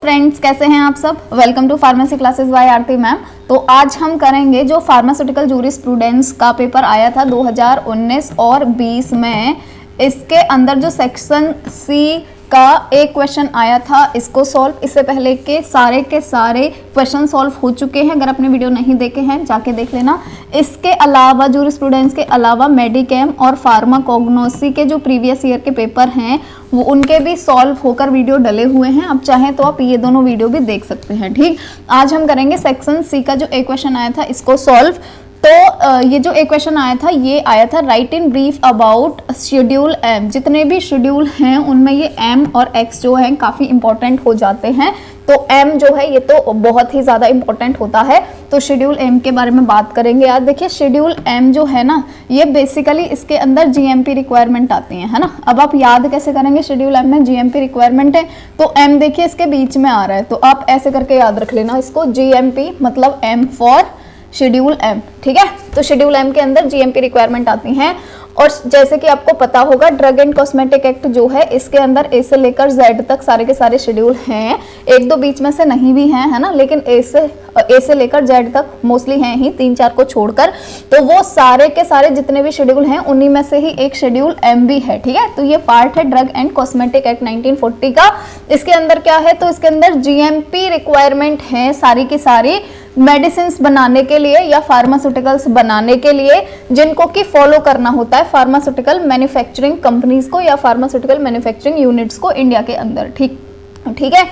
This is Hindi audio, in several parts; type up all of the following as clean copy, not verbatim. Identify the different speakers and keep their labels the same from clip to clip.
Speaker 1: फ्रेंड्स, कैसे हैं आप सब। Welcome to pharmacy classes by Aarti ma'am. तो आज हम करेंगे जो फार्मास्यूटिकल जूरिस्प्रूडेंस का पेपर आया था 2019 और 20 में, इसके अंदर जो सेक्शन सी का एक क्वेश्चन आया था, इसको सॉल्व। इससे पहले के सारे क्वेश्चन सॉल्व हो चुके हैं। अगर आपने वीडियो नहीं देखे हैं जाके देख लेना। इसके अलावा जूरिस्प्रूडेंस के अलावा मेडिकेम और फार्माकोग्नोसी के जो प्रीवियस ईयर के पेपर हैं वो उनके भी सॉल्व होकर वीडियो डले हुए हैं। आप चाहें तो आप ये दोनों वीडियो भी देख सकते हैं। ठीक, आज हम करेंगे सेक्शन सी का जो एक क्वेश्चन आया था इसको सॉल्व। तो ये जो एक क्वेश्चन आया था ये आया था right in brief about schedule M. जितने भी शेड्यूल हैं उनमें ये एम और एक्स जो हैं काफ़ी इंपॉर्टेंट हो जाते हैं। तो एम जो है ये तो बहुत ही ज़्यादा इंपॉर्टेंट होता है। तो शेड्यूल एम के बारे में बात करेंगे आज। देखिए शेड्यूल एम जो है ना, ये बेसिकली इसके अंदर जीएमपी रिक्वायरमेंट आती है ना। अब आप याद कैसे करेंगे, शेड्यूल एम में जीएमपी रिक्वायरमेंट है तो एम देखिए इसके बीच में आ रहा है, तो आप ऐसे करके याद रख लेना इसको। जीएमपी मतलब एम फॉर शेड्यूल एम। ठीक है, तो शेड्यूल एम के अंदर जीएमपी रिक्वायरमेंट आती हैं। और जैसे कि आपको पता होगा ड्रग एंड कॉस्मेटिक एक्ट जो है इसके अंदर ए से लेकर जेड तक सारे के सारे शेड्यूल हैं। एक दो बीच में से नहीं भी हैं, है ना, लेकिन ए से लेकर जेड तक मोस्टली हैं ही, 3-4 को छोड़कर। तो वो सारे के सारे जितने भी शेड्यूल हैं उन्हीं में से ही एक शेड्यूल एम भी है। ठीक है, तो ये पार्ट है ड्रग एंड कॉस्मेटिक एक्ट 1940 का। इसके अंदर क्या है, तो इसके अंदर जीएमपी रिक्वायरमेंट है सारी की सारी मेडिसिन बनाने के लिए या फार्मास्यूटिकल्स बनाने के लिए, जिनको कि फॉलो करना होता है फार्मास्यूटिकल मैन्युफैक्चरिंग कंपनीज को या फार्मास्यूटिकल मैन्युफैक्चरिंग यूनिट्स को इंडिया के अंदर। ठीक है।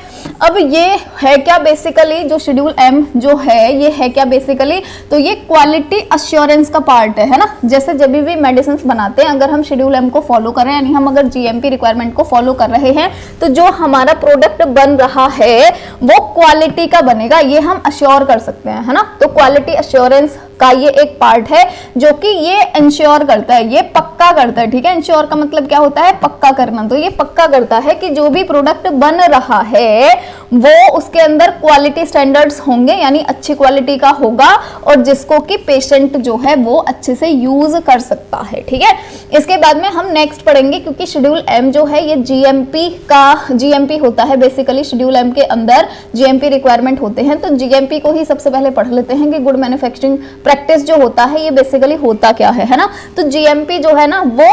Speaker 1: अब ये है क्या बेसिकली, जो शेड्यूल एम जो है ये है क्या बेसिकली, तो ये क्वालिटी अश्योरेंस का पार्ट है ना। जैसे जब भी मेडिसिन बनाते हैं, अगर हम शेड्यूल एम को फॉलो कर रहे हैं, यानी हम अगर जीएमपी रिक्वायरमेंट को फॉलो कर रहे हैं, तो जो हमारा प्रोडक्ट बन रहा है वो क्वालिटी का बनेगा, ये हम अश्योर कर सकते हैं, है ना। तो क्वालिटी अश्योरेंस का ये एक पार्ट है जो कि ये इंश्योर करता है, ये पक्का करता है। ठीक है, इंश्योर का मतलब क्या होता है, पक्का करना। तो ये पक्का करता है कि जो भी प्रोडक्ट बन रहा है वो उसके अंदर क्वालिटी स्टैंडर्ड्स होंगे, यानी अच्छी क्वालिटी का होगा, और जिसको कि पेशेंट जो है वो अच्छे से यूज कर सकता है। ठीक है, इसके बाद में हम नेक्स्ट पढ़ेंगे, क्योंकि शेड्यूल एम जो है ये जीएमपी होता है बेसिकली। शेड्यूल एम के अंदर जीएमपी रिक्वायरमेंट होते हैं। तो जीएमपी को ही सबसे पहले पढ़ लेते हैं कि गुड मैन्युफैक्चरिंग प्रैक्टिस जो होता है ये बेसिकली होता क्या है ना। तो जीएमपी जो है ना वो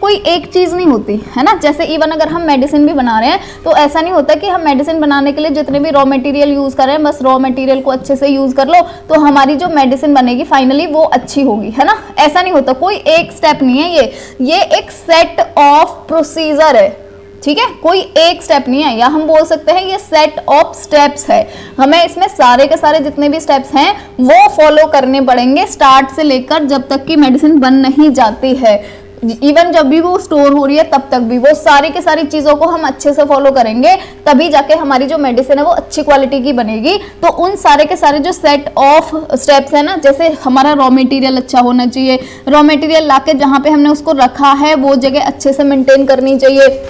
Speaker 1: कोई एक चीज नहीं होती, है ना। जैसे इवन अगर हम मेडिसिन भी बना रहे हैं तो ऐसा नहीं होता कि हम मेडिसिन बनाने के लिए जितने भी रॉ मटेरियल यूज कर रहे हैं बस रॉ मटेरियल को अच्छे से यूज कर लो तो हमारी जो मेडिसिन बनेगी फाइनली वो अच्छी होगी, है ना। ऐसा नहीं होता, कोई एक स्टेप नहीं है ये एक सेट ऑफ प्रोसीजर है। ठीक है, कोई एक स्टेप नहीं है, या हम बोल सकते हैं ये सेट ऑफ स्टेप्स है। हमें इसमें सारे के सारे जितने भी स्टेप्स हैं वो फॉलो करने पड़ेंगे, स्टार्ट से लेकर जब तक कि मेडिसिन बन नहीं जाती है। इवन जब भी वो स्टोर हो रही है तब तक भी वो सारी के सारी चीज़ों को हम अच्छे से फॉलो करेंगे, तभी जाके हमारी जो मेडिसिन है वो अच्छी क्वालिटी की बनेगी। तो उन सारे के सारे जो सेट ऑफ स्टेप्स है ना, जैसे हमारा रॉ मटेरियल अच्छा होना चाहिए, रॉ मटेरियल लाके जहाँ पे हमने उसको रखा है वो जगह अच्छे से मेंटेन करनी चाहिए।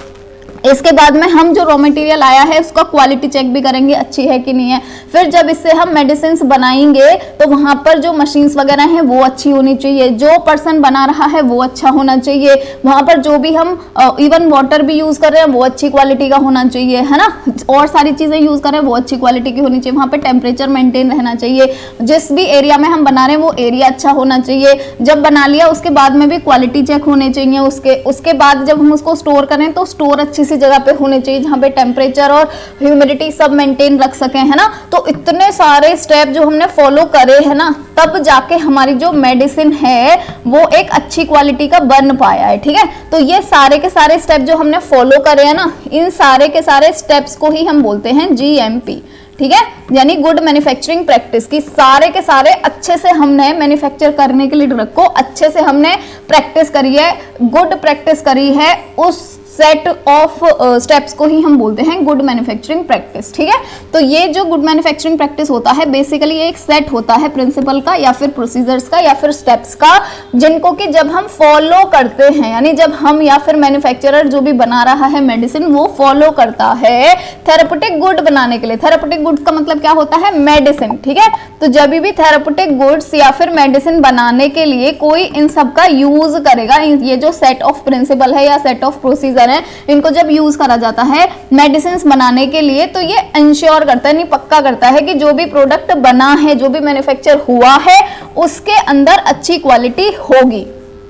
Speaker 1: इसके बाद में हम जो रॉ मटेरियल आया है उसका क्वालिटी चेक भी करेंगे अच्छी है कि नहीं है। फिर जब इससे हम मेडिसिन बनाएंगे तो वहाँ पर जो मशीन्स वगैरह हैं वो अच्छी होनी चाहिए, जो पर्सन बना रहा है वो अच्छा होना चाहिए, वहाँ पर जो भी हम इवन वाटर भी यूज़ कर रहे हैं वो अच्छी क्वालिटी का होना चाहिए, है ना। और सारी चीज़ें यूज़ कर रहे हैं वो अच्छी क्वालिटी की होनी चाहिए, वहाँ पर टेम्परेचर मेंटेन रहना चाहिए, जिस भी एरिया में हम बना रहे हैं वो एरिया अच्छा होना चाहिए। जब बना लिया उसके बाद में भी क्वालिटी चेक होने चाहिए। उसके बाद जब हम उसको स्टोर करें तो स्टोर अच्छी सी जगह पे होने चाहिए जहां पे टेम्परेचर और ह्यूमिडिटी सब मेंटेन रख सकें, है ना। तो इतने सारे स्टेप जो हमने फॉलो करे हैं ना, तब जाके हमारी जो मेडिसिन है वो एक अच्छी क्वालिटी का बन पाया है। ठीक है, तो ये सारे के सारे स्टेप जो हमने फॉलो करे हैं ना, इन सारे के सारे स्टेप्स को ही हम बोलते हैं जीएमपी। ठीक है, यानी गुड मैन्युफैक्चरिंग प्रैक्टिस की सारे के सारे अच्छे से हमने मैन्युफैक्चर करने के लिए ड्रग को अच्छे से हमने प्रैक्टिस करी है, गुड प्रैक्टिस करी है, उस सेट ऑफ स्टेप्स को ही हम बोलते हैं गुड मैन्युफैक्चरिंग प्रैक्टिस। ठीक है, तो ये जो गुड मैन्युफैक्चरिंग प्रैक्टिस होता है बेसिकली एक सेट होता है प्रिंसिपल का या फिर प्रोसीजर्स का या फिर स्टेप्स का, जिनको कि जब हम फॉलो करते हैं, यानी जब हम या फिर मैन्युफैक्चरर जो भी बना रहा है मेडिसिन वो फॉलो करता है थेराप्यूटिक गुड बनाने के लिए। थेराप्यूटिक गुड्स का मतलब क्या होता है, मेडिसिन। ठीक है, तो जब भी थेराप्यूटिक गुड्स या फिर मेडिसिन बनाने के लिए कोई इन सब का यूज करेगा, ये जो सेट ऑफ प्रिंसिपल है या सेट ऑफ प्रोसीजर इंग्रेडिएंट हैं, इनको जब यूज करा जाता है मेडिसिन बनाने के लिए, तो ये इंश्योर करता है, नहीं पक्का करता है कि जो भी प्रोडक्ट बना है, जो भी मैन्युफैक्चर हुआ है, उसके अंदर अच्छी क्वालिटी होगी।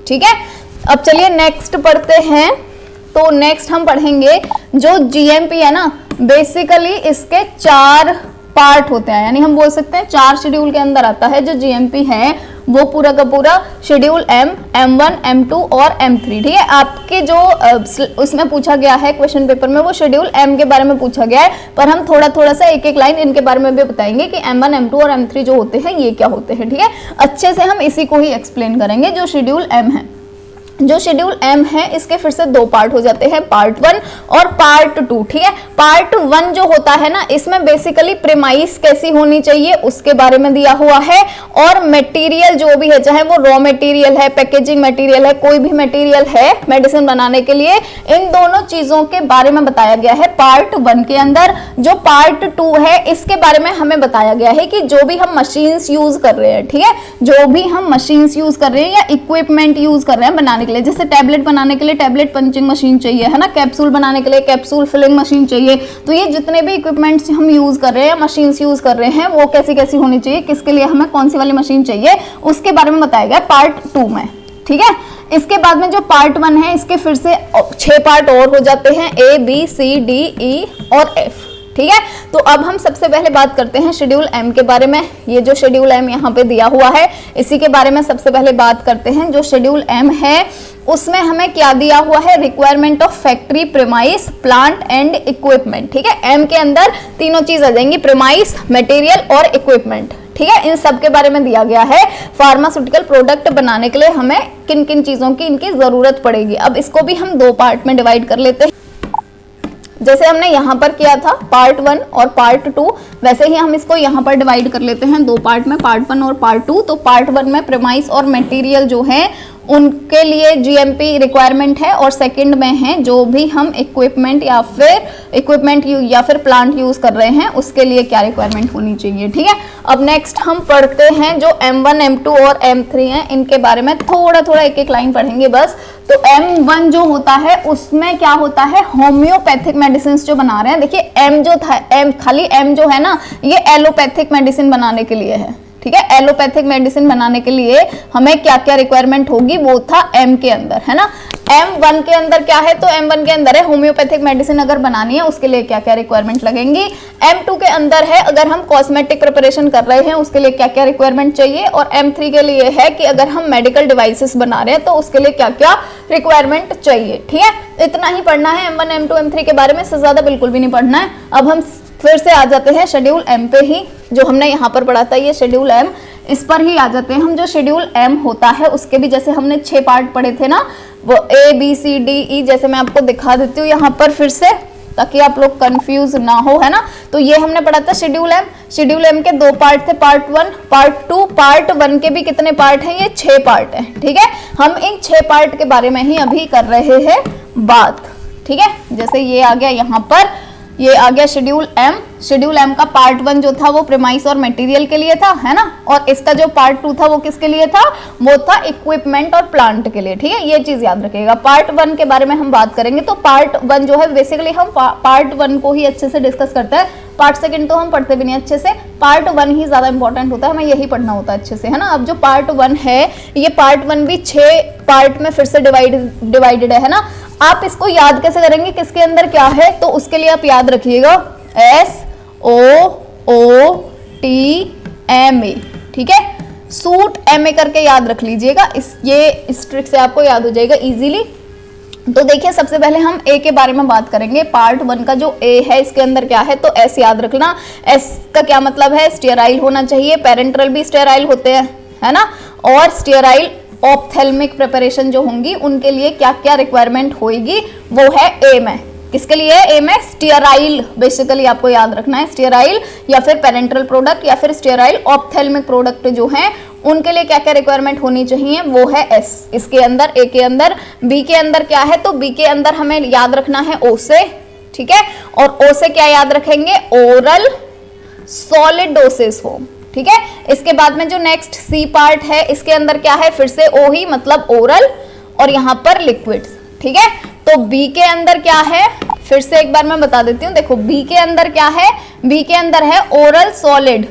Speaker 1: ठीक है, अब चलिए नेक्स्ट पढ़ते हैं। तो नेक्स्ट हम पढ़ेंगे जो जीएमपी है ना, बेसिकली इसके 4 पार्ट होते हैं, यानी हम बोल सकते हैं 4 शेड्यूल के अंदर आता है जो जीएमपी है, वो पूरा का पूरा शेड्यूल M, M1, M2 और M3। ठीक है, आपके जो उसमें पूछा गया है क्वेश्चन पेपर में, वो शेड्यूल M के बारे में पूछा गया है, पर हम थोड़ा थोड़ा सा एक एक लाइन इनके बारे में भी बताएंगे कि M1, M2 और M3 जो होते हैं ये क्या होते हैं। ठीक है, अच्छे से हम इसी को ही एक्सप्लेन करेंगे। जो शेड्यूल M है, जो शेड्यूल M है, इसके फिर से 2 पार्ट हो जाते हैं, पार्ट 1 और पार्ट 2। ठीक है, पार्ट 1 जो होता है ना, इसमें बेसिकली प्रीमाइस कैसी होनी चाहिए उसके बारे में दिया हुआ है, और मटेरियल जो भी है, चाहे वो रॉ मटेरियल है, पैकेजिंग मटेरियल है, कोई भी मटेरियल है मेडिसिन बनाने के लिए, इन दोनों चीजों के बारे में बताया गया है पार्ट 1 के अंदर। जो पार्ट 2 है, इसके बारे में हमें बताया गया है कि जो भी हम मशीन्स यूज कर रहे हैं, ठीक है, जो भी हम मशीन्स यूज कर रहे हैं या इक्विपमेंट यूज कर रहे हैं बनाने, जैसे टैबलेट बनाने के लिए टैबलेट पंचिंग मशीन चाहिए, है ना, कैप्सूल बनाने के लिए कैप्सूल फिलिंग मशीन चाहिए, तो ये जितने भी इक्विपमेंट्स हम यूज कर रहे हैं, मशीन्स यूज कर रहे हैं, वो कैसी कैसी होनी चाहिए, किसके लिए हमें कौन सी वाली मशीन चाहिए, उसके बारे में बताया गया पार्ट 2 में। ठीक है, इसके बाद में जो पार्ट 1 है, इसके फिर से 6 पार्ट और हो जाते हैं, A, B, C, D, E और F। ठीक है, तो अब हम सबसे पहले बात करते हैं शेड्यूल M के बारे में। ये जो शेड्यूल M यहाँ पे दिया हुआ है, इसी के बारे में सबसे पहले बात करते हैं। जो शेड्यूल M है, उसमें हमें क्या दिया हुआ है, requirement of factory, premise, plant and equipment. ठीक है, M के अंदर तीनों चीज आ जाएंगी, प्रीमाइस, मटेरियल और इक्विपमेंट। ठीक है, इन सब के बारे में दिया गया है फार्मास्यूटिकल प्रोडक्ट बनाने के लिए हमें किन किन चीजों की इनकी जरूरत पड़ेगी। अब इसको भी हम 2 पार्ट में डिवाइड कर लेते हैं, जैसे हमने यहाँ पर किया था पार्ट 1 और पार्ट 2, वैसे ही हम इसको यहाँ पर डिवाइड कर लेते हैं 2 पार्ट में, पार्ट 1 और पार्ट 2। तो पार्ट 1 में प्रीमाइस और मटेरियल जो है उनके लिए जीएमपी रिक्वायरमेंट है, और सेकंड में है जो भी हम इक्विपमेंट या फिर प्लांट यूज कर रहे हैं उसके लिए क्या रिक्वायरमेंट होनी चाहिए। ठीक है, अब नेक्स्ट हम पढ़ते हैं जो M1, M2 और M3 हैं, इनके बारे में थोड़ा थोड़ा एक एक लाइन पढ़ेंगे बस। तो M1 जो होता है उसमें क्या होता है, होम्योपैथिक मेडिसिन जो बना रहे हैं। देखिए M जो था, खाली M जो है ना, ये एलोपैथिक मेडिसिन बनाने के लिए है। ठीक है, एलोपैथिक मेडिसिन बनाने के लिए हमें क्या क्या रिक्वायरमेंट होगी, वो था M के अंदर, है ना। M1 के अंदर क्या है, तो M1 के अंदर है होम्योपैथिक मेडिसिन अगर बनानी है उसके लिए क्या क्या रिक्वायरमेंट लगेंगी। M2 के अंदर है अगर हम कॉस्मेटिक प्रिपरेशन कर रहे हैं उसके लिए क्या क्या रिक्वायरमेंट चाहिए, और M3 के लिए है कि अगर हम मेडिकल डिवाइसेस बना रहे हैं तो उसके लिए क्या क्या रिक्वायरमेंट चाहिए। ठीक है, इतना ही पढ़ना है M1, M2, M3 के बारे में, इससे ज्यादा बिल्कुल भी नहीं पढ़ना है। अब हम फिर से आ जाते हैं शेड्यूल M पे ही, जो हमने यहाँ पर पढ़ा था ये शेड्यूल M, इस पर ही आ जाते हैं हम। जो शेड्यूल M होता है उसके भी जैसे हमने 6 पार्ट पढ़े थे ना, वो A, B, C, D, E, जैसे मैं आपको दिखा देती हूँ यहाँ पर फिर से, ताकि आप लोग कंफ्यूज ना हो, है ना। तो ये हमने पढ़ा था शेड्यूल M। शेड्यूल M के 2 पार्ट थे, पार्ट 1, पार्ट 2। पार्ट 1 के भी कितने पार्ट हैं, ये 6 पार्ट हैं। ठीक है, हम इन 6 पार्ट के बारे में ही अभी कर रहे हैं बात। ठीक है, जैसे ये आ गया यहाँ पर, ये आ गया शेड्यूल M। शेड्यूल M का पार्ट 1 जो था वो प्रीमाइस और मटेरियल के लिए था, है ना, और इसका जो पार्ट 2 था वो किसके लिए था, वो था इक्विपमेंट और प्लांट के लिए। ठीक है, ये चीज याद रखिएगा। पार्ट 1 के बारे में हम बात करेंगे, तो पार्ट 1 जो है बेसिकली हम पार्ट 1 को ही अच्छे से डिस्कस करते हैं, पार्ट 2 तो हम पढ़ते भी नहीं अच्छे से, पार्ट 1 ही ज्यादा इंपॉर्टेंट होता है, हमें यही पढ़ना होता है अच्छे से, है ना। अब जो पार्ट 1 है, ये पार्ट 1 भी 6 पार्ट में फिर से डिवाइडेड है ना। आप इसको याद कैसे करेंगे, किसके अंदर क्या है, तो उसके लिए आप याद रखिएगा SOOTMA। ठीक है, सूट MA करके याद रख लीजिएगा, इस ट्रिक से आपको याद हो जाएगा इजीली। तो देखिए सबसे पहले हम A के बारे में बात करेंगे। पार्ट 1 का जो A है इसके अंदर क्या है, तो S याद रखना। S का क्या मतलब है, स्टेराइल होना चाहिए, पेरेंट्रल भी स्टेराइल होते हैं, है ना, और स्टेराइल ऑप्थेल्मिक प्रिपरेशन जो होंगी उनके लिए क्या क्या रिक्वायरमेंट होगी, वो है A में। किसके लिए, A में स्टेराइल, बेसिकली आपको याद रखना है, स्टेराइल या फिर पेरेंट्रल प्रोडक्ट या फिर स्टेराइल ऑप्थेल्मिक प्रोडक्ट जो हैं उनके लिए क्या क्या रिक्वायरमेंट होनी चाहिए, वो है S इसके अंदर, A के अंदर। B के अंदर क्या है, तो B के अंदर हमें याद रखना है O से। ठीक है, और O से क्या याद रखेंगे, ओरल सॉलिड डोसेज फॉर्म। ठीक है, इसके बाद में जो नेक्स्ट C पार्ट है इसके अंदर क्या है, फिर से O ही, मतलब ओरल, और यहाँ पर लिक्विड्स। ठीक है, तो तो बी के अंदर क्या है, फिर से एक बार मैं बता देती हूँ। देखो बी के अंदर क्या है, बी के अंदर है ओरल सॉलिड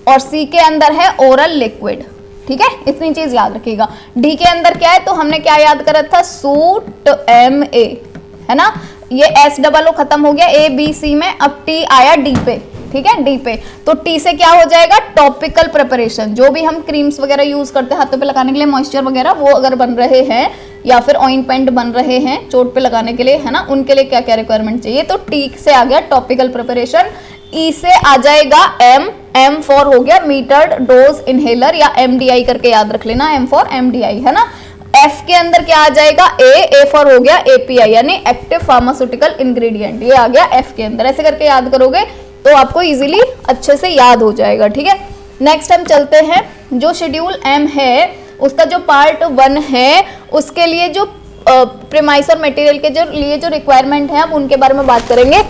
Speaker 1: और सी के अंदर है ओरल लिक्विड। ठीक है, इतनी चीज याद रखिएगा। डी के अंदर क्या है, तो हमने क्या याद करा था, सूट MA, है ना। ये SOO खत्म हो गया A B C में, अब T आया D पे। ठीक है, डी पे, तो टी से क्या हो जाएगा, टॉपिकल प्रिपरेशन। जो भी हम क्रीम्स वगैरह यूज करते हैं हाथों पे लगाने के लिए, मॉइस्चर वगैरह, वो अगर बन रहे हैं या फिर ऑइंटमेंट बन रहे हैं चोट पे लगाने के लिए, है ना, उनके लिए क्या क्या रिक्वायरमेंट चाहिए। तो टी से आ गया टॉपिकल प्रिपरेशन। ई से आ जाएगा M फॉर हो गया मीटर्ड डोज इनहेलर, या MDI करके याद रख लेना, M फॉर MDI, है ना। एफ के अंदर क्या आ जाएगा, ए फॉर हो गया API यानी एक्टिव फार्मास्यूटिकल इंग्रेडिएंट, ये आ गया एफ के अंदर। ऐसे करके याद करोगे तो आपको इजीली अच्छे से याद हो जाएगा। ठीक है, नेक्स्ट हम चलते हैं, जो शेड्यूल M है उसका जो पार्ट 1 है, उसके लिए जो प्रीमाइस और मटेरियल के जो लिए जो रिक्वायरमेंट है, अब उनके बारे में बात करेंगे।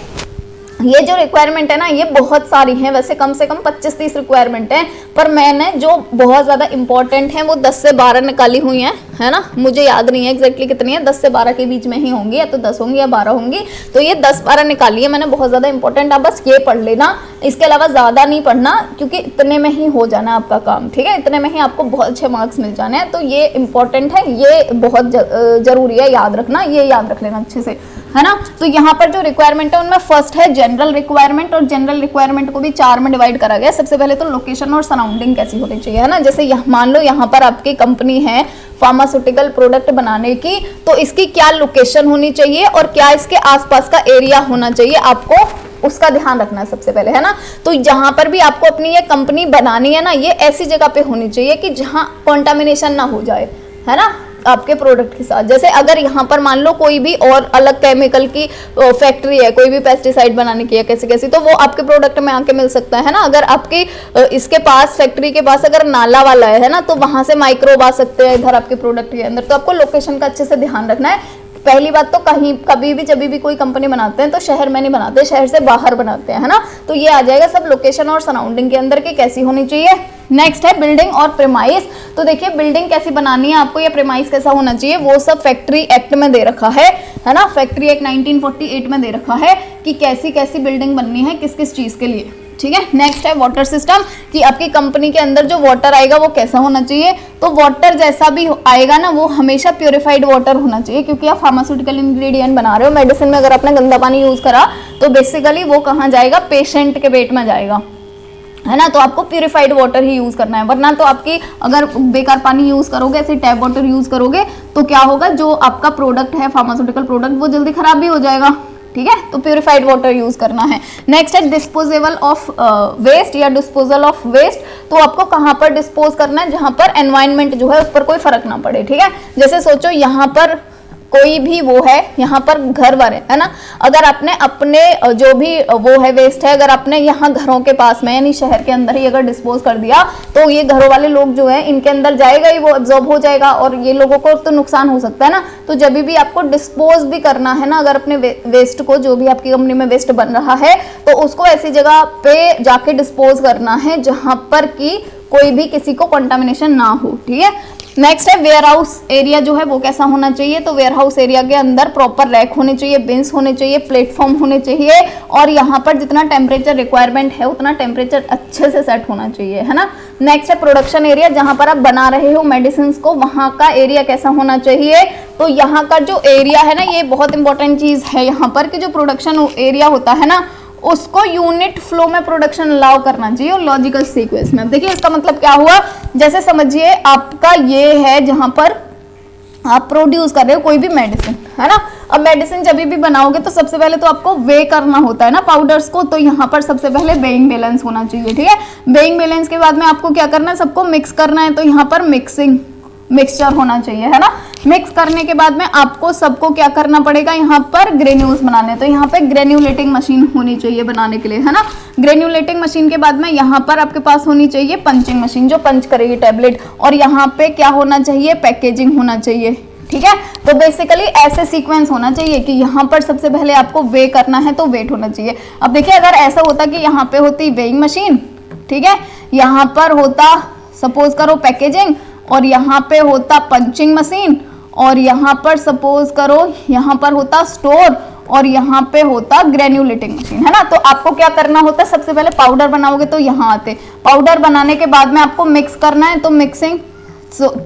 Speaker 1: ये जो रिक्वायरमेंट है ना, ये बहुत सारी हैं, वैसे कम से कम 25-30 रिक्वायरमेंट हैं, पर मैंने जो बहुत ज़्यादा इंपॉर्टेंट हैं वो 10 से 12 निकाली हुई हैं, है ना। मुझे याद नहीं है एग्जैक्टली कितनी है, 10 से 12 के बीच में ही होंगी, या तो 10 होंगी या 12 होंगी। तो ये 10-12 निकाली है मैंने, बहुत ज़्यादा इंपॉर्टेंट, आप बस ये पढ़ लेना, इसके अलावा ज़्यादा नहीं पढ़ना, क्योंकि इतने में ही हो जाना आपका काम। ठीक है, इतने में ही आपको बहुत अच्छे मार्क्स मिल जाने हैं। तो ये इंपॉर्टेंट है, ये बहुत जरूरी है याद रखना, ये याद रख लेना अच्छे से, है ना। तो यहाँ पर जो रिक्वायरमेंट है उनमें फर्स्ट है जनरल रिक्वायरमेंट, और जनरल रिक्वायरमेंट को भी 4 में डिवाइड करा गया। सबसे पहले तो लोकेशन और सराउंडिंग कैसी होनी चाहिए, है ना। जैसे मान लो यहाँ पर आपकी कंपनी है फार्मास्यूटिकल प्रोडक्ट बनाने की, तो इसकी क्या लोकेशन होनी चाहिए और क्या इसके आसपास का एरिया होना चाहिए, आपको उसका ध्यान रखना है सबसे पहले, है ना। तो जहां पर भी आपको अपनी ये कंपनी बनानी है ना, ये ऐसी जगह पे होनी चाहिए कि जहां कंटामिनेशन ना हो जाए, है ना, आपके प्रोडक्ट के साथ। जैसे अगर यहाँ पर मान लो कोई भी और अलग केमिकल की फैक्ट्री है, कोई भी पेस्टिसाइड बनाने की है कैसी कैसी, तो वो आपके प्रोडक्ट में आके मिल सकता है ना। अगर आपकी इसके पास फैक्ट्री के पास अगर नाला वाला है ना, तो वहां से माइक्रोब आ सकते हैं इधर आपके प्रोडक्ट के अंदर। तो आपको लोकेशन का अच्छे से ध्यान रखना है। पहली बात तो कहीं कभी भी जब भी कोई कंपनी बनाते हैं तो शहर में नहीं बनाते, शहर से बाहर बनाते हैं, है ना। तो ये आ जाएगा सब लोकेशन और सराउंडिंग के अंदर की कैसी होनी चाहिए। नेक्स्ट है बिल्डिंग और प्रीमाइस। तो देखिए बिल्डिंग कैसी बनानी है आपको, या प्रीमाइस कैसा होना चाहिए, वो सब फैक्ट्री एक्ट में दे रखा है ना। फैक्ट्री एक्ट 1948 में दे रखा है कि कैसी कैसी बिल्डिंग बननी है किस किस चीज के लिए। ठीक है, नेक्स्ट है वाटर सिस्टम, कि आपकी कंपनी के अंदर जो वाटर आएगा वो कैसा होना चाहिए। तो वाटर जैसा भी आएगा ना, वो हमेशा प्योरीफाइड वाटर होना चाहिए, क्योंकि आप फार्मास्यूटिकल इंग्रेडिएंट बना रहे हो। मेडिसिन में अगर आपने गंदा पानी यूज करा तो बेसिकली वो कहाँ जाएगा, पेशेंट के पेट में जाएगा, है ना। तो आपको प्यूरिफाइड वाटर ही यूज करना है, वरना तो आपकी अगर बेकार पानी यूज करोगे, ऐसे टैप वाटर यूज करोगे, तो क्या होगा, जो आपका प्रोडक्ट है फार्मास्यूटिकल प्रोडक्ट, वो जल्दी खराब भी हो जाएगा। ठीक है, तो प्यूरिफाइड वाटर यूज करना है। नेक्स्ट है डिस्पोजेबल ऑफ वेस्ट या डिस्पोजल ऑफ वेस्ट। तो आपको कहाँ पर डिस्पोज करना है, जहां पर एनवायरनमेंट जो है उस पर कोई फर्क ना पड़े। ठीक है, जैसे सोचो यहाँ पर कोई भी वो है, यहाँ पर घर वर है ना, अगर आपने अपने जो भी वो है वेस्ट है, अगर आपने यहाँ घरों के पास में यानी शहर के अंदर ही अगर डिस्पोज कर दिया, तो ये घरों वाले लोग जो है इनके अंदर जाएगा ही, वो एब्जॉर्ब हो जाएगा और ये लोगों को तो नुकसान हो सकता है ना। तो जब भी आपको डिस्पोज भी करना है ना, अगर अपने वेस्ट को, जो भी आपकी कंपनी में वेस्ट बन रहा है, तो उसको ऐसी जगह पे जाके डिस्पोज करना है जहां पर कि कोई भी किसी को कंटामिनेशन ना हो। ठीक है, नेक्स्ट है वेयर हाउस एरिया जो है वो कैसा होना चाहिए। तो वेयर हाउस एरिया के अंदर प्रॉपर रैक होने चाहिए, बिन्स होने चाहिए, प्लेटफॉर्म होने चाहिए, और यहाँ पर जितना टेम्परेचर रिक्वायरमेंट है उतना टेम्परेचर अच्छे से सेट होना चाहिए, है ना। नेक्स्ट है प्रोडक्शन एरिया, जहाँ पर आप बना रहे हो मेडिसिन को, वहाँ का एरिया कैसा होना चाहिए। तो यहाँ का जो एरिया है ना, ये बहुत इंपॉर्टेंट चीज है यहाँ पर, कि जो प्रोडक्शन एरिया होता है ना, उसको यूनिट फ्लो में प्रोडक्शन अलाउ करना चाहिए और लॉजिकल सीक्वेंस में। देखिए इसका मतलब क्या हुआ, जैसे समझिए आपका ये है जहां पर आप प्रोड्यूस कर रहे हो कोई भी मेडिसिन, है ना। अब मेडिसिन जब भी बनाओगे तो सबसे पहले तो आपको वे करना होता है ना पाउडर्स को, तो यहाँ पर सबसे पहले वेइंग बैलेंस होना चाहिए। ठीक है, वेइंग बैलेंस के बाद में आपको क्या करना है, सबको मिक्स करना है, तो यहाँ पर मिक्सचर होना चाहिए, है ना। मिक्स करने के बाद में आपको सबको क्या करना पड़ेगा, यहाँ पर ग्रेन्यूल्स बनाने, तो यहाँ पे ग्रेन्यूलेटिंग मशीन होनी चाहिए बनाने के लिए, है ना। ग्रेन्यूलेटिंग मशीन के बाद में यहाँ पर आपके पास होनी चाहिए पंचिंग मशीन, जो पंच करेगी टैबलेट, और यहाँ पे क्या होना चाहिए, पैकेजिंग होना चाहिए। ठीक है, तो बेसिकली ऐसे सीक्वेंस होना चाहिए कि यहाँ पर सबसे पहले आपको वे करना है तो वेट होना चाहिए। अब देखिए अगर ऐसा होता कि यहाँ पे होती वेइंग मशीन, ठीक है, यहाँ पर होता सपोज करो पैकेजिंग, और यहाँ पे होता पंचिंग मशीन, और यहाँ पर सपोज करो यहाँ पर होता स्टोर और यहाँ पे होता ग्रेन्यूलेटिंग मशीन, है ना। तो आपको क्या करना होता है, सबसे पहले पाउडर बनाओगे तो यहाँ आते, पाउडर बनाने के बाद में आपको मिक्स करना है, तो मिक्सिंग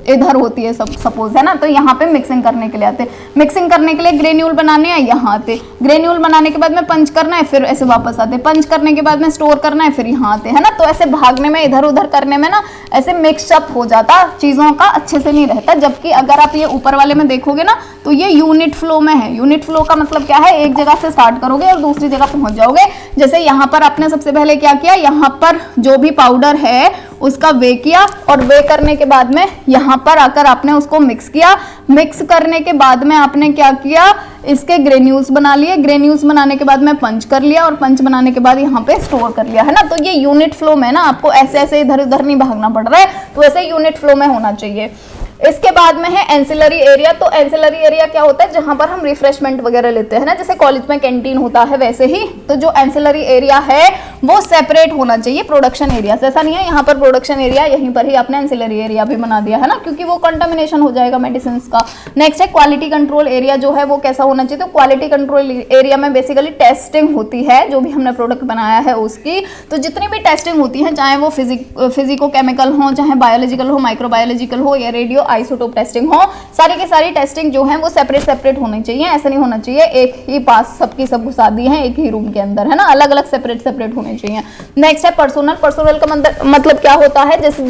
Speaker 1: इधर होती है सब सपोज, है ना। तो यहाँ पे मिक्सिंग करने के लिए आते, मिक्सिंग करने के लिए ग्रेन्यूल बनाने हैं, यहाँ आते, ग्रेन्यूल बनाने के बाद में पंच करना है, फिर ऐसे वापस आते, पंच करने के बाद में स्टोर करना है, फिर यहाँ आते, है ना। तो ऐसे भागने में इधर उधर करने में ना ऐसे मिक्सअप हो जाता चीजों का, अच्छे से नहीं रहता। जबकि अगर आप ये ऊपर वाले में देखोगे ना तो ये यूनिट फ्लो में है। यूनिट फ्लो का मतलब क्या है, एक जगह से स्टार्ट करोगे और दूसरी जगह पहुंच जाओगे। जैसे यहाँ पर आपने सबसे पहले क्या किया, यहाँ पर जो भी पाउडर है उसका वे किया, और वे करने के बाद में यहाँ पर आकर आपने उसको मिक्स किया, मिक्स करने के बाद में आपने क्या किया, इसके ग्रेन्यूल्स बना लिए, ग्रेन्यूल्स बनाने के बाद में पंच कर लिया, और पंच बनाने के बाद यहाँ पे स्टोर कर लिया, है ना। तो ये यूनिट फ्लो में ना आपको ऐसे ऐसे इधर उधर नहीं भागना पड़ रहा है, तो ऐसे यूनिट फ्लो में होना चाहिए। इसके बाद में है एंसिलरी एरिया। तो एंसिलरी एरिया क्या होता है, जहां पर हम रिफ्रेशमेंट वगैरह लेते हैं ना, जैसे कॉलेज में कैंटीन होता है वैसे ही। तो जो एंसिलरी एरिया है वो सेपरेट होना चाहिए प्रोडक्शन एरिया से। ऐसा नहीं है यहाँ पर प्रोडक्शन एरिया, यहीं पर ही आपने एंसिलरी एरिया भी बना दिया, है ना, क्योंकि वो कंटामिनेशन हो जाएगा मेडिसिन का। नेक्स्ट है क्वालिटी कंट्रोल एरिया, जो है वो कैसा होना चाहिए। तो क्वालिटी कंट्रोल एरिया में बेसिकली टेस्टिंग होती है, जो भी हमने प्रोडक्ट बनाया है उसकी। तो जितनी भी टेस्टिंग होती है, चाहे वो फिजिको केमिकल हो, चाहे बायोलॉजिकल हो, माइक्रोबायोलॉजिकल हो, या रेडियो आइसोटोप टेस्टिंग हो, सारी की सारी टेस्टिंग जो है वो सेपरेट सेपरेट होनी चाहिए। ऐसा नहीं होना चाहिए एक ही पास सबकी सब घुसा दी है एक ही रूम के अंदर, है ना, अलग अलग सेपरेट सेपरेट होने चाहिए। नेक्स्ट है पर्सोनल। पर्सोनल का मतलब क्या होता है, जैसे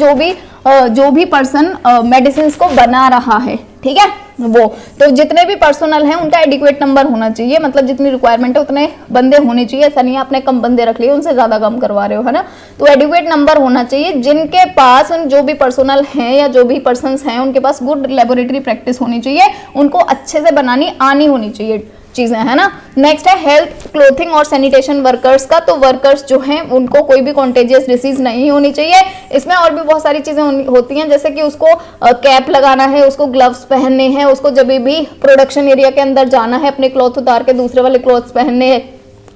Speaker 1: जो भी पर्सन मेडिसिन को बना रहा है, ठीक है, वो तो जितने भी पर्सनल हैं उनका एडिक्वेट नंबर होना चाहिए, मतलब जितनी रिक्वायरमेंट है उतने बंदे होने चाहिए। ऐसा नहीं है आपने कम बंदे रख लिए उनसे ज्यादा कम करवा रहे हो, है ना। तो एडिक्वेट नंबर होना चाहिए जिनके पास, जो भी पर्सनल हैं या जो भी पर्सन्स हैं उनके पास गुड लेबोरेटरी प्रैक्टिस होनी चाहिए, उनको अच्छे से बनानी आनी होनी चाहिए चीजें, है ना। नेक्स्ट है हेल्थ, क्लोथिंग और सैनिटेशन वर्कर्स का। तो वर्कर्स जो हैं उनको कोई भी कॉन्टेजियस डिसीज नहीं होनी चाहिए। इसमें और भी बहुत सारी चीजें होती हैं, जैसे कि उसको कैप लगाना है, उसको ग्लव्स पहनने हैं, उसको जब भी प्रोडक्शन एरिया के अंदर जाना है अपने क्लॉथ उतार के दूसरे वाले क्लॉथ्स पहनने हैं,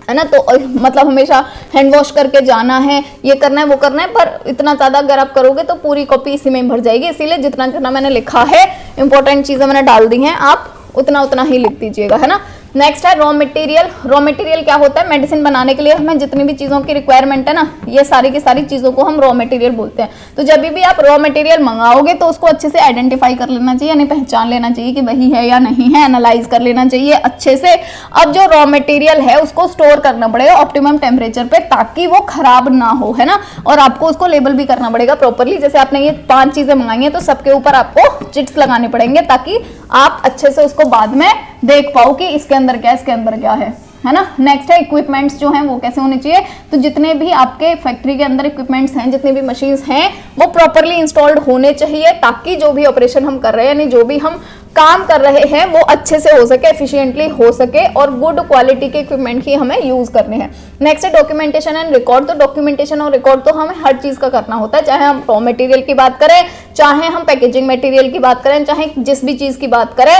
Speaker 1: है ना। तो मतलब हमेशा हैंड वॉश करके जाना है, ये करना है वो करना है। पर इतना ज्यादा अगर आप करोगे तो पूरी कॉपी इसी में भर जाएगी, इसीलिए जितना जितना मैंने लिखा है, इंपॉर्टेंट चीजें मैंने डाल दी हैं, आप उतना उतना ही लिख दीजिएगा, है ना। नेक्स्ट है रॉ मटेरियल। रॉ मटेरियल क्या होता है, मेडिसिन बनाने के लिए हमें जितनी भी चीजों की रिक्वायरमेंट है ना, ये सारी की सारी चीजों को हम रॉ मटेरियल बोलते हैं। तो जब भी आप रॉ मटेरियल मंगाओगे तो उसको अच्छे से आइडेंटिफाई कर लेना चाहिए, यानी पहचान लेना चाहिए कि वही है या नहीं है, एनालाइज कर लेना चाहिए अच्छे से। अब जो रॉ मटेरियल है उसको स्टोर करना पड़ेगा ऑप्टिमम टेम्परेचर पे, ताकि वो खराब ना हो, है ना। और आपको उसको लेबल भी करना पड़ेगा प्रॉपरली। जैसे आपने ये 5 चीजें मंगाई हैं तो सबके ऊपर आपको चिट्स लगाने पड़ेंगे, ताकि आप अच्छे से उसको बाद में देख पाओ कि इसके अंदर क्या है, इसके अंदर क्या है ना। नेक्स्ट है इक्विपमेंट्स, जो हैं वो कैसे होने चाहिए। तो जितने भी आपके फैक्ट्री के अंदर इक्विपमेंट्स हैं, जितनी भी मशीन्स हैं, वो प्रॉपरली इंस्टॉल्ड होने चाहिए, ताकि जो भी ऑपरेशन हम कर रहे हैं, यानी जो भी हम काम कर रहे हैं वो अच्छे से हो सके, एफिशिएंटली हो सके, और गुड क्वालिटी के इक्विपमेंट ही हमें यूज करने हैं। नेक्स्ट है डॉक्यूमेंटेशन एंड रिकॉर्ड। तो डॉक्यूमेंटेशन और रिकॉर्ड तो हमें हर चीज का करना होता है, चाहे हम रॉ मटेरियल की बात करें, चाहे हम पैकेजिंग मटेरियल की बात करें, चाहे जिस भी चीज की बात करें,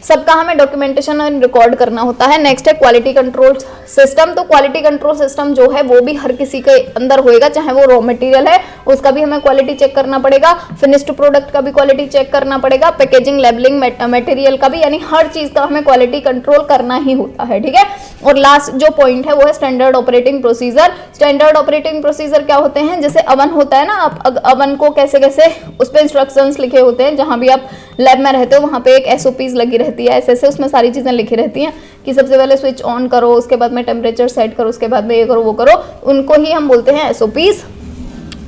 Speaker 1: सबका हमें डॉक्यूमेंटेशन एंड रिकॉर्ड करना होता है। नेक्स्ट है क्वालिटी कंट्रोल सिस्टम। तो क्वालिटी कंट्रोल सिस्टम जो है वो भी हर किसी के अंदर होएगा, चाहे वो रॉ मटेरियल है उसका भी हमें क्वालिटी चेक करना पड़ेगा, फिनिश्ड प्रोडक्ट का भी क्वालिटी चेक करना पड़ेगा, पैकेजिंग लेबलिंग मटेरियल का भी, यानी हर चीज का हमें क्वालिटी कंट्रोल करना ही होता है, ठीक है। और लास्ट जो पॉइंट है वो है standard operating procedure. Standard operating procedure क्या होते हैं, जैसे अवन होता है ना, आप अवन को कैसे कैसे उस पर इंस्ट्रक्शंस लिखे होते हैं, जहां भी आप लैब में रहते हो वहां पे एक SOPs लगी रहती है, ऐसे उसमें सारी चीजें लिखी रहती हैं कि सबसे पहले स्विच ऑन करो, उसके बाद में टेम्परेचर सेट करो, उसके बाद में ये करो वो करो, उनको ही हम बोलते हैं SOPs।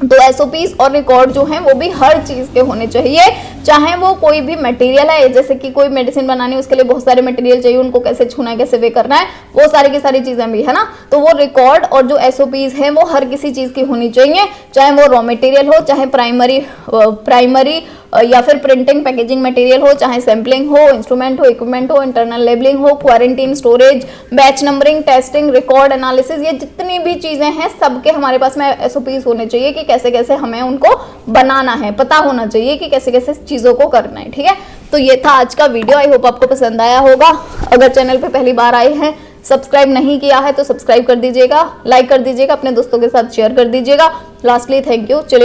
Speaker 1: तो SOPs और रिकॉर्ड जो हैं वो भी हर चीज के होने चाहिए, चाहे वो कोई भी मटेरियल है, जैसे कि कोई मेडिसिन बनानी है उसके लिए बहुत सारे मटेरियल चाहिए, उनको कैसे छूना है, कैसे वे करना है, वो सारी की सारी चीजें भी, है ना। तो वो रिकॉर्ड और जो SOPs हैं वो हर किसी चीज की होनी चाहिए, चाहे वो रॉ मटेरियल हो, चाहे प्राइमरी या फिर प्रिंटिंग पैकेजिंग मटेरियल हो, चाहे सैम्पलिंग हो, इंस्ट्रूमेंट हो, इक्विपमेंट हो, इंटरनल लेबलिंग हो, quarantine, storage, batch numbering, testing, record, analysis, ये जितनी भी चीजें हैं सबके हमारे पास में SOPs होने चाहिए कि कैसे कैसे हमें उनको बनाना है, पता होना चाहिए कि कैसे कैसे चीजों को करना है, ठीक है। तो ये था आज का वीडियो, आई होप आपको पसंद आया होगा। अगर चैनल पे पहली बार आए हैं, सब्सक्राइब नहीं किया है तो सब्सक्राइब कर दीजिएगा, लाइक कर दीजिएगा, अपने दोस्तों के साथ शेयर कर दीजिएगा। Lastly thank you. चलिए